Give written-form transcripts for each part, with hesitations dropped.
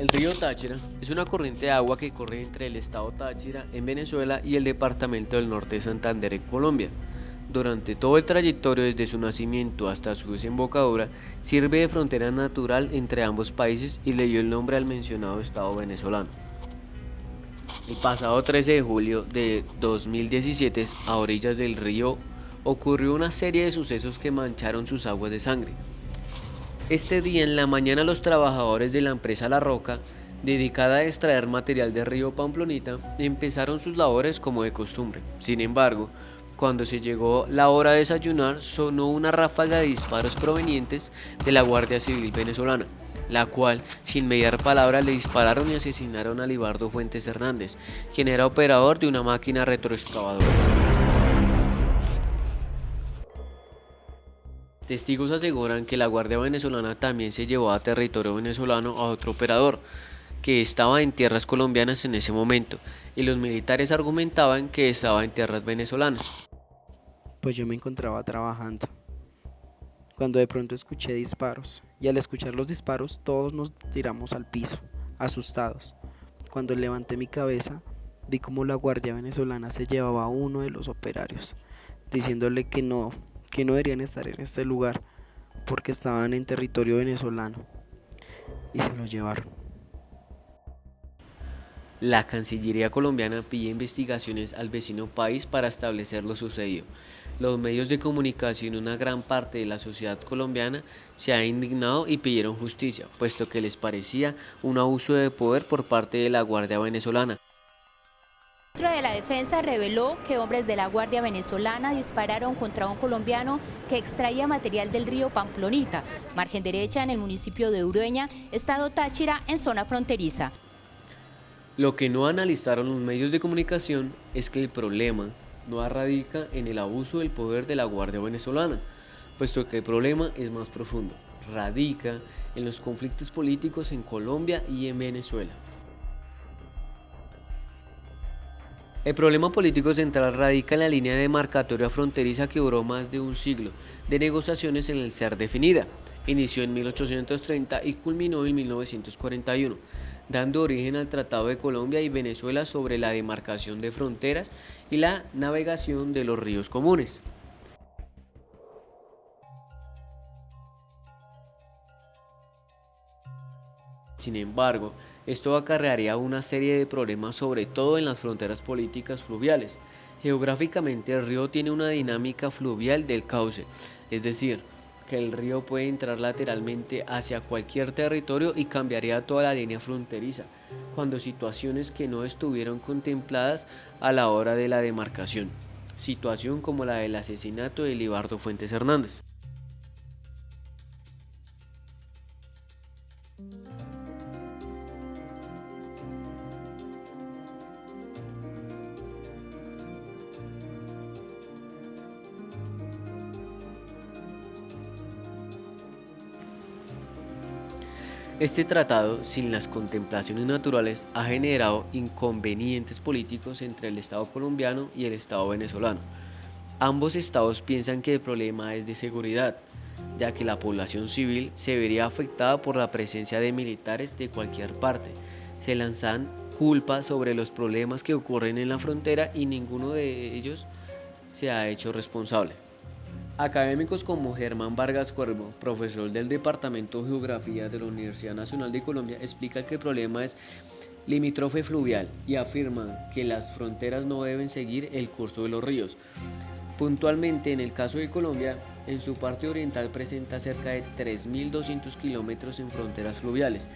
El río Táchira es una corriente de agua que corre entre el estado Táchira en Venezuela y el departamento del Norte de Santander en Colombia. Durante todo el trayectorio desde su nacimiento hasta su desembocadura, sirve de frontera natural entre ambos países y le dio el nombre al mencionado estado venezolano. El pasado 13 de julio de 2017, a orillas del río, ocurrió una serie de sucesos que mancharon sus aguas de sangre. Este día en la mañana los trabajadores de la empresa La Roca, dedicada a extraer material del río Pamplonita, empezaron sus labores como de costumbre. Sin embargo, cuando se llegó la hora de desayunar, sonó una ráfaga de disparos provenientes de la Guardia Civil venezolana, la cual, sin mediar palabra, le dispararon y asesinaron a Libardo Fuentes Hernández, quien era operador de una máquina retroexcavadora. Testigos aseguran que la Guardia Venezolana también se llevó a territorio venezolano a otro operador, que estaba en tierras colombianas en ese momento, y los militares argumentaban que estaba en tierras venezolanas. Pues yo me encontraba trabajando, cuando de pronto escuché disparos, y al escuchar los disparos todos nos tiramos al piso, asustados. Cuando levanté mi cabeza, vi como la guardia venezolana se llevaba a uno de los operarios, diciéndole que no deberían estar en este lugar porque estaban en territorio venezolano, y se lo llevaron. La Cancillería colombiana pide investigaciones al vecino país para establecer lo sucedido. Los medios de comunicación y una gran parte de la sociedad colombiana se ha indignado y pidieron justicia, puesto que les parecía un abuso de poder por parte de la Guardia venezolana. El ministro de la Defensa reveló que hombres de la Guardia Venezolana dispararon contra un colombiano que extraía material del río Pamplonita, margen derecha en el municipio de Urueña, estado Táchira, en zona fronteriza. Lo que no analizaron los medios de comunicación es que el problema no radica en el abuso del poder de la Guardia venezolana, puesto que el problema es más profundo, radica en los conflictos políticos en Colombia y en Venezuela. El problema político central radica en la línea demarcatoria fronteriza que duró más de un siglo de negociaciones en el ser definida. Inició en 1830 y culminó en 1941, dando origen al Tratado de Colombia y Venezuela sobre la demarcación de fronteras y la navegación de los ríos comunes. Sin embargo, esto acarrearía una serie de problemas, sobre todo en las fronteras políticas fluviales. Geográficamente, el río tiene una dinámica fluvial del cauce, es decir, que el río puede entrar lateralmente hacia cualquier territorio y cambiaría toda la línea fronteriza, cuando situaciones que no estuvieron contempladas a la hora de la demarcación, situación como la del asesinato de Libardo Fuentes Hernández. Este tratado, sin las contemplaciones naturales, ha generado inconvenientes políticos entre el Estado colombiano y el Estado venezolano. Ambos estados piensan que el problema es de seguridad, ya que la población civil se vería afectada por la presencia de militares de cualquier parte. Se lanzan culpas sobre los problemas que ocurren en la frontera y ninguno de ellos se ha hecho responsable. Académicos como Germán Vargas Cuervo, profesor del Departamento de Geografía de la Universidad Nacional de Colombia, explica que el problema es limítrofe fluvial y afirma que las fronteras no deben seguir el curso de los ríos. Puntualmente, en el caso de Colombia, en su parte oriental presenta cerca de 3.200 kilómetros en fronteras fluviales.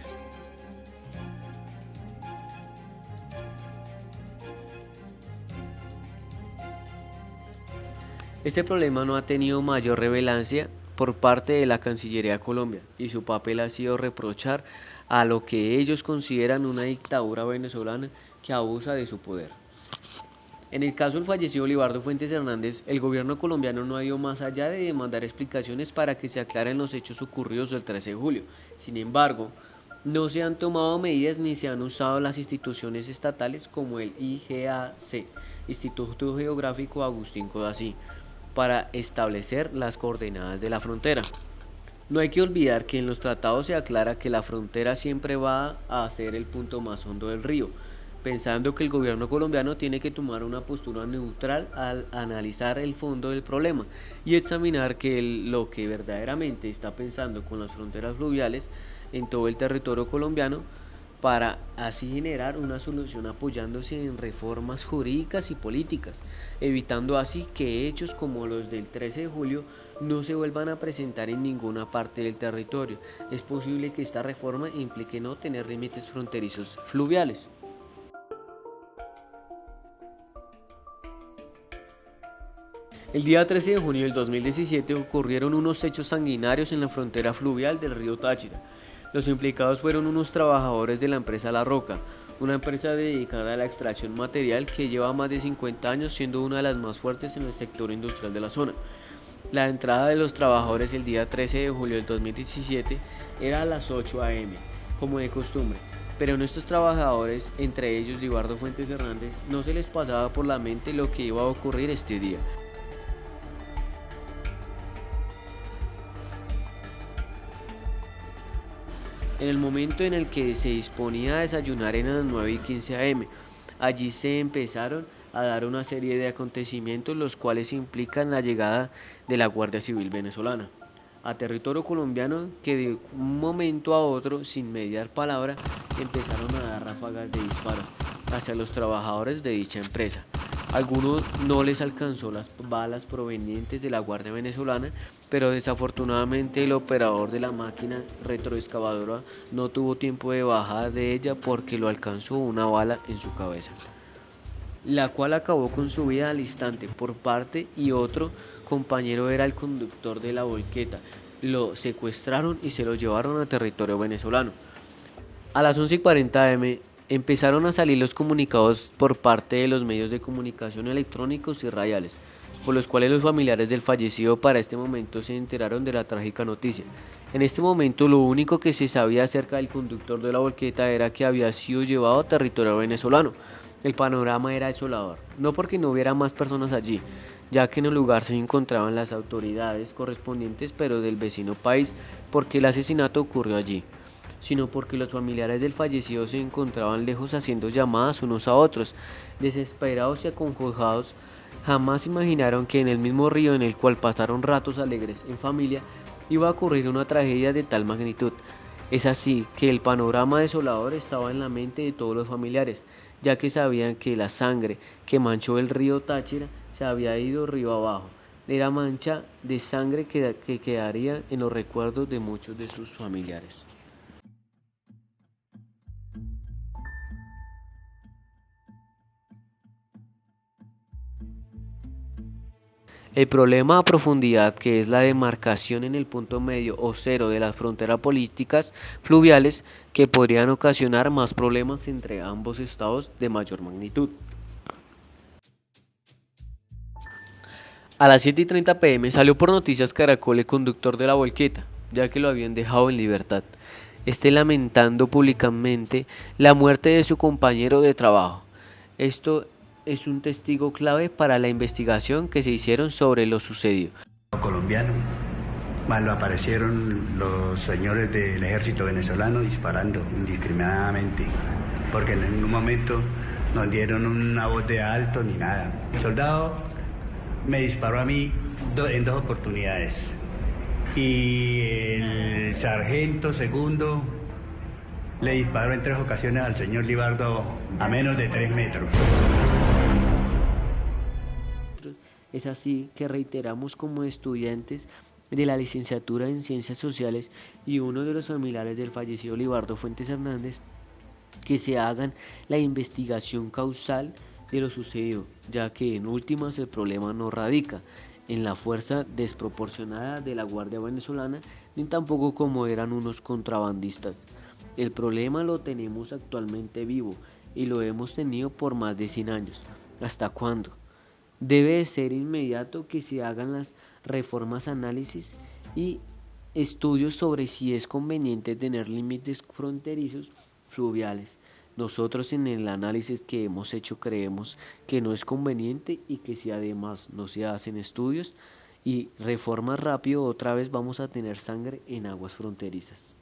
Este problema no ha tenido mayor relevancia por parte de la Cancillería de Colombia y su papel ha sido reprochar a lo que ellos consideran una dictadura venezolana que abusa de su poder. En el caso del fallecido Libardo Fuentes Hernández, el gobierno colombiano no ha ido más allá de demandar explicaciones para que se aclaren los hechos ocurridos el 13 de julio. Sin embargo, no se han tomado medidas ni se han usado las instituciones estatales como el IGAC, Instituto Geográfico Agustín Codazzi, para establecer las coordenadas de la frontera. No hay que olvidar que en los tratados se aclara que la frontera siempre va a ser el punto más hondo del río, pensando que el gobierno colombiano tiene que tomar una postura neutral al analizar el fondo del problema y examinar lo que verdaderamente está pensando con las fronteras fluviales en todo el territorio colombiano para así generar una solución apoyándose en reformas jurídicas y políticas, evitando así que hechos como los del 13 de julio no se vuelvan a presentar en ninguna parte del territorio. Es posible que esta reforma implique no tener límites fronterizos fluviales. El día 13 de junio del 2017 ocurrieron unos hechos sanguinarios en la frontera fluvial del río Táchira. Los implicados fueron unos trabajadores de la empresa La Roca, una empresa dedicada a la extracción material que lleva más de 50 años siendo una de las más fuertes en el sector industrial de la zona. La entrada de los trabajadores el día 13 de julio del 2017 era a las 8 am, como de costumbre, pero a estos trabajadores, entre ellos Libardo Fuentes Hernández, no se les pasaba por la mente lo que iba a ocurrir este día. En el momento en el que se disponía a desayunar en las 9:15 am, allí se empezaron a dar una serie de acontecimientos los cuales implican la llegada de la Guardia Civil venezolana a territorio colombiano que de un momento a otro, sin mediar palabra, empezaron a dar ráfagas de disparos hacia los trabajadores de dicha empresa. Algunos no les alcanzó las balas provenientes de la Guardia venezolana, pero desafortunadamente el operador de la máquina retroexcavadora no tuvo tiempo de bajar de ella porque lo alcanzó una bala en su cabeza, la cual acabó con su vida al instante. Por parte y otro compañero era el conductor de la volqueta. Lo secuestraron y se lo llevaron a territorio venezolano. A las 11:40 am empezaron a salir los comunicados por parte de los medios de comunicación electrónicos y radiales, por los cuales los familiares del fallecido para este momento se enteraron de la trágica noticia. En este momento lo único que se sabía acerca del conductor de la volqueta era que había sido llevado a territorio venezolano. El panorama era desolador, no porque no hubiera más personas allí, ya que en el lugar se encontraban las autoridades correspondientes pero del vecino país porque el asesinato ocurrió allí, sino porque los familiares del fallecido se encontraban lejos haciendo llamadas unos a otros, desesperados y acongojados. Jamás imaginaron que en el mismo río en el cual pasaron ratos alegres en familia iba a ocurrir una tragedia de tal magnitud. Es así que el panorama desolador estaba en la mente de todos los familiares, ya que sabían que la sangre que manchó el río Táchira se había ido río abajo. Era mancha de sangre que quedaría en los recuerdos de muchos de sus familiares. El problema a profundidad, que es la demarcación en el punto medio o cero de las fronteras políticas fluviales, que podrían ocasionar más problemas entre ambos estados de mayor magnitud. A las 7:30 pm salió por Noticias Caracol el conductor de la volqueta, ya que lo habían dejado en libertad, lamentando públicamente la muerte de su compañero de trabajo. Esto es un testigo clave para la investigación que se hicieron sobre lo sucedido. Colombiano, más lo aparecieron los señores del ejército venezolano disparando indiscriminadamente, porque en ningún momento nos dieron una voz de alto ni nada. El soldado me disparó a mí en 2 oportunidades y el sargento segundo le disparó en 3 ocasiones al señor Libardo a menos de 3 metros. Es así que reiteramos como estudiantes de la licenciatura en Ciencias Sociales y uno de los familiares del fallecido Libardo Fuentes Hernández que se hagan la investigación causal de lo sucedido, ya que en últimas el problema no radica en la fuerza desproporcionada de la Guardia venezolana ni tampoco como eran unos contrabandistas. El problema lo tenemos actualmente vivo y lo hemos tenido por más de 100 años. ¿Hasta cuándo? Debe ser inmediato que se hagan las reformas, análisis y estudios sobre si es conveniente tener límites fronterizos fluviales. Nosotros en el análisis que hemos hecho creemos que no es conveniente y que si además no se hacen estudios y reforma rápido, otra vez vamos a tener sangre en aguas fronterizas.